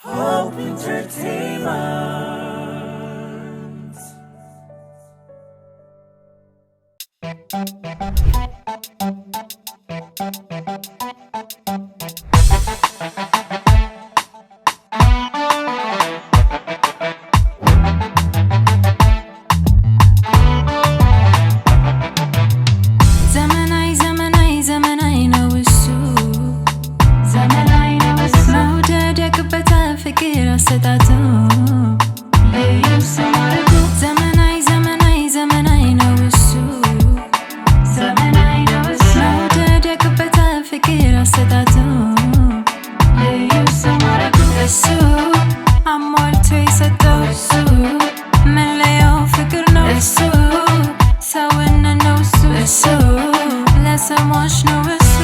Hope Entertainment. ዘመናዊ ነው እሱ መውደድ ያክበተ ፍቅር አሰጣጡ ዘመናዊ ነው እሱ መውደድ ያክበተ ፍቅር አሰጣጡ እሱ አሟልቶ የሰጠው እሱ መለያው ፍቅር ነው እሱ ሰውነት ነው እሱ ለሰሞች ነው እሱ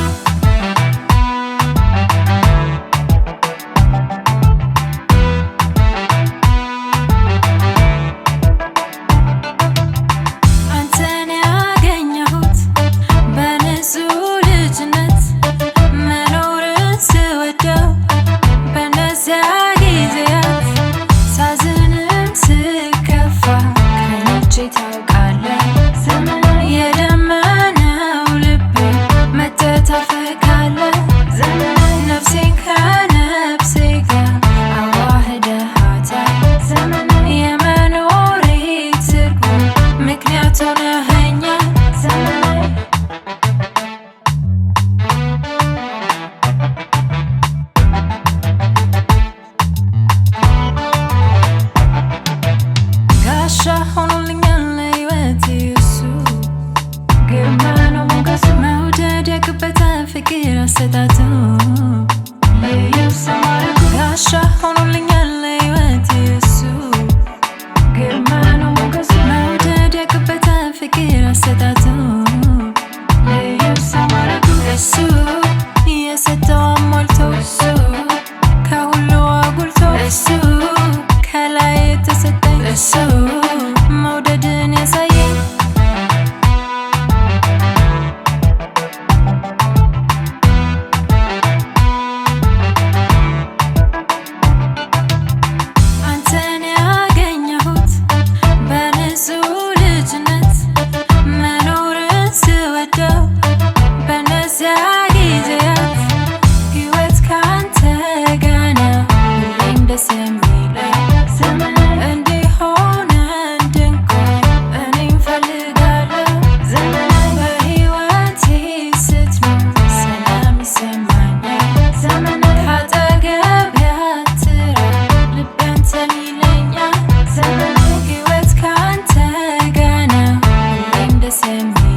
አንተን ያገኘሁት በንጹህ ልጅነት መኖርን ስወደው በነዚያ ጊዜያት ሳዝንም ስከፋ ከዓይኖቼ ታውቃለህ የደመነው ልቤ መጥተህ ታፈካለህ ነፍሴን ከነፍሴ ጋር አዋህደሃታል የመኖሬ ትርጉም ምክንያት ሆነኸኛል ጋሻ ሆኖልኛል ለሕይወቴ እሱ ግርማ ነው ሞገሱ መውደድ ያክበተ ፍቅር አሰጣጡ ጋሻ ሆኖልኛል ለሕይወቴ እሱ ግርማ ነው ሞገሱ መውደድ ያክበተ ፍቅር አሰጣጡ እሱ የሰጠው አሟልቶ እሱ ከሁሉ አጉልቶ እሱ ከላይ የተሰጠኝ እሱ መውደድን ያሳየኝ አንተን ያገኘሁት በንጹህ ልጅነት መኖርን ስወደው በነዚያ ጊዜያት ሕይወት ካንተ ጋር ነው ሁሌም ደስ የሚለኝ እንዲሆን እንድንቆይ እኔም ፈልጋለሁ በሕይወቴ ስትኖር ሰላም ይሰማኛል ካጠገቤ አትራቅ ልቤ አንተን ይለኛል ሕይወት ካንተ ጋር ነው ሁሌም ደስ የሚለኝ